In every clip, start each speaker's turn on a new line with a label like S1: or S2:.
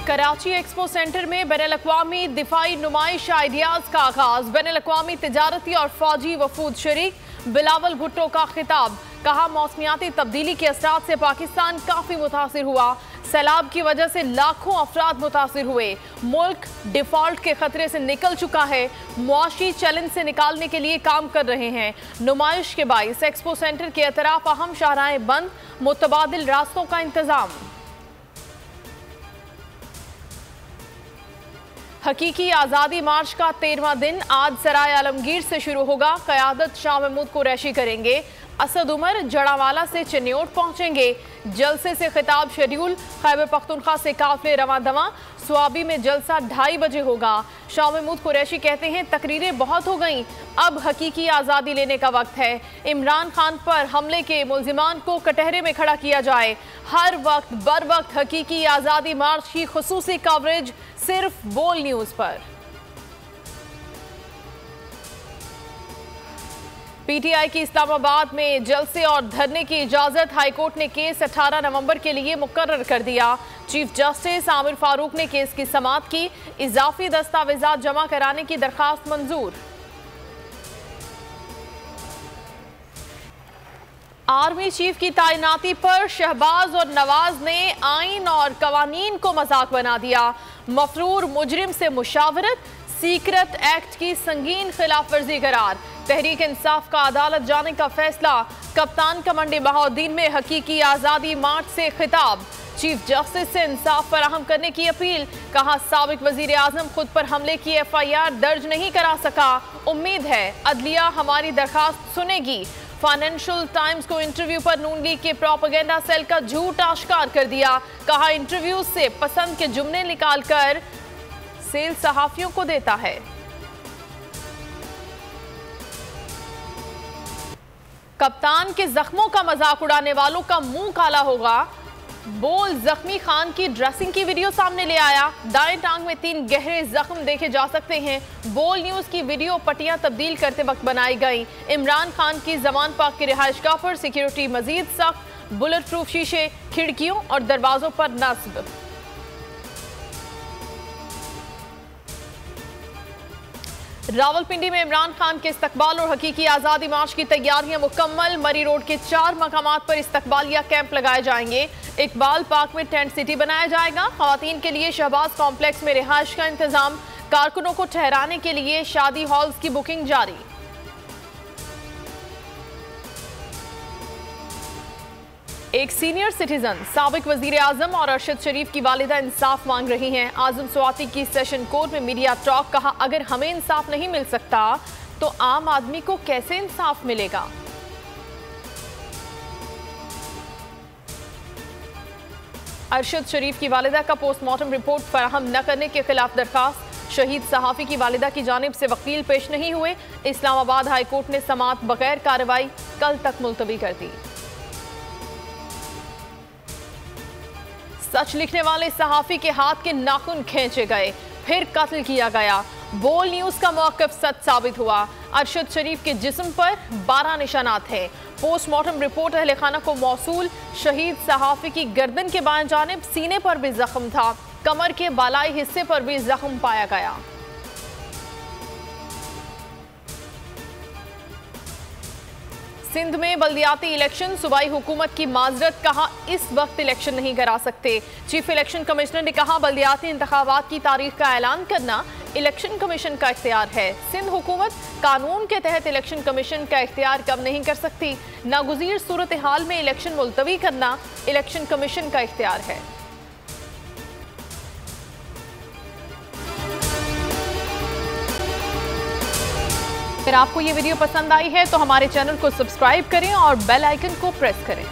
S1: Karachi expo centre में बैनुल-अक़वामी दिफाई नुमाइश ideas का आगाज। बैनुल-अक़वामी तिजारती और फौजी वफूद शरीक। बिलावल भुट्टो का खिताब, कहा मौसमियाती तब्दीली के असरात से पाकिस्तान काफी मुतासिर हुआ। सैलाब की वजह से लाखों अफराद मुतासिर हुए। मुल्क डिफॉल्ट के खतरे से निकल चुका है। मुआशी चैलेंज से निकालने के लिए काम कर रहे हैं। नुमाइश के बाइस एक्सपो सेंटर के अतराफ अहम शाहराहें बंद, मुतबादिल रास्तों का इंतजाम। हकीकी आज़ादी मार्च का 13वां दिन आज सराय आलमगीर से शुरू होगा। क़यादत शाह महमूद कुरैशी करेंगे। असद उमर जड़ावाला से चिन्योट पहुंचेंगे। जलसे से खिताब शेड्यूल। खैबर पख्तूनख्वा से काफिले रवां दवां। स्वाबी में जलसा 2:30 बजे होगा। शाह महमूद कुरैशी कहते हैं तकरीरें बहुत हो गईं, अब हकीकी आज़ादी लेने का वक्त है। इमरान खान पर हमले के मुल्जिमान को कटहरे में खड़ा किया जाए। हर वक्त बर वक्त हकीकी आज़ादी मार्च की खुसूसी कवरेज सिर्फ बोल न्यूज़ पर। पीटीआई की इस्लामाबाद में जलसे और धरने की इजाजत। हाईकोर्ट ने केस 18 नवंबर के लिए मुकर्रर कर दिया। चीफ जस्टिस आमिर फारूक ने केस की समाअत की। इजाफी दस्तावेजात जमा कराने की दरखास्त मंजूर। आर्मी चीफ की तैनाती पर शहबाज और नवाज ने आइन और कवानीन को मजाक बना दिया। मफरूर मुजरिम से मुशावरत, सीक्रेट एक्ट की संगीन खिलाफ वर्जी करार। तहरीक इंसाफ का अदालत जाने का फैसला। कप्तान कमांडे बहाउद्दीन में हकीकी आज़ादी मार्च से खिताब। चीफ जस्टिस से इंसाफ फराहम करने की अपील। कहा साबिक वजीर आजम खुद पर हमले की FIR दर्ज नहीं करा सका। उम्मीद है अदलिया हमारी दरखास्त सुनेगी। फाइनेंशियल टाइम्स को इंटरव्यू पर नून लीग के प्रोपेगेंडा सेल का झूठ आश्कार कर दिया। कहा इंटरव्यू से पसंद के जुमले निकालकर सेल सहाफियों को देता है। कप्तान के जख्मों का मजाक उड़ाने वालों का मुंह काला होगा। बोल जख्मी खान की ड्रेसिंग की वीडियो सामने ले आया। दाएं टांग में 3 गहरे जख्म देखे जा सकते हैं। बोल न्यूज की वीडियो पट्टियां तब्दील करते वक्त बनाई गई। इमरान खान की जमान पाक की रिहाइशगाह पर सिक्योरिटी मजीद सख्त। बुलेट प्रूफ शीशे खिड़कियों और दरवाजों पर नस्ब। रावलपिंडी में इमरान खान के इस्तकबाल और हकीकी आज़ादी मार्च की तैयारियां मुकम्मल। मरी रोड के 4 मकामात पर इस्तकबालिया कैंप लगाए जाएंगे। इकबाल पार्क में टेंट सिटी बनाया जाएगा। खवातीन के लिए शहबाज कॉम्प्लेक्स में रिहाइश का इंतजाम। कारकुनों को ठहराने के लिए शादी हॉल्स की बुकिंग जारी। एक सीनियर सिटीजन साबिक वजीर आजम और अरशद शरीफ की वालिदा इंसाफ मांग रही हैं। आजम स्वाति की सेशन कोर्ट में मीडिया टॉक। कहा अगर हमें इंसाफ नहीं मिल सकता तो आम आदमी को कैसे इंसाफ मिलेगा। अरशद शरीफ की वालिदा का पोस्टमार्टम रिपोर्ट फराहम न करने के खिलाफ दरखास्त। शहीद सहाफी की वालिदा की जानिब से वकील पेश नहीं हुए। इस्लामाबाद हाई कोर्ट ने समाअत बगैर कार्रवाई कल तक मुलतवी कर दी। सच लिखने वाले सहाफी के हाथ के नाखून खींचे गए, फिर कत्ल किया गया। बोल न्यूज का मौक़िफ़ सच साबित हुआ। अरशद शरीफ के जिस्म पर 12 निशानात हैं। पोस्टमार्टम रिपोर्ट अहले खाना को मौसूल। शहीद सहाफी की गर्दन के बाएं जानिब सीने पर भी जख्म था। कमर के बालाई हिस्से पर भी जख्म पाया गया। सिंध में बल्दियाती इलेक्शन। सूबाई हुकूमत की माजरत। कहा इस वक्त इलेक्शन नहीं करा सकते। चीफ इलेक्शन कमिश्नर ने कहा बल्दियाती इंतखाबात की तारीख का ऐलान करना इलेक्शन कमीशन का इख्तियार है। सिंध हुकूमत कानून के तहत इलेक्शन कमीशन का इख्तियार कम नहीं कर सकती। नागुज़ीर सूरत हाल में इलेक्शन मुलतवी करना इलेक्शन कमीशन का इख्तियार है। अगर आपको ये वीडियो पसंद आई है तो हमारे चैनल को सब्सक्राइब करें और बेल आइकन को प्रेस करें।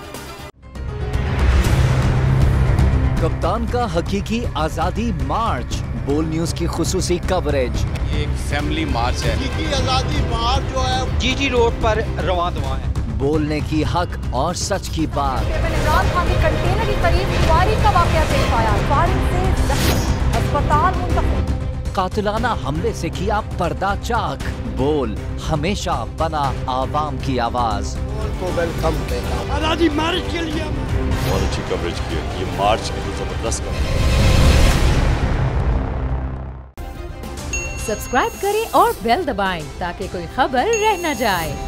S2: कप्तान का हकीकी आज़ादी मार्च। बोल न्यूज की खुसूसी कवरेज।
S3: ये एक फैमिली मार्च है।
S4: हकीकी आज़ादी मार्च जो है
S3: GG रोड पर रवां दवां है।
S2: बोलने की हक और सच की बात।
S5: इमरान खान के कंटेनर के करीब फायरिंग का वाकया पेश आया। फायरिंग से जख्मी, अस्पताल मुंतकिल।
S2: कातिलाना हमले से किया पर्दा चाक। बोल हमेशा बना आवाम की आवाज।
S4: को वेलकम कहता हूं।
S6: आज़ादी मार्च के लिए
S7: बहुत अच्छी कवरेज की है। ये मार्च की तो जबरदस्त कवरेज।
S6: सब्सक्राइब करें और बेल दबाएं ताकि कोई खबर रह न जाए।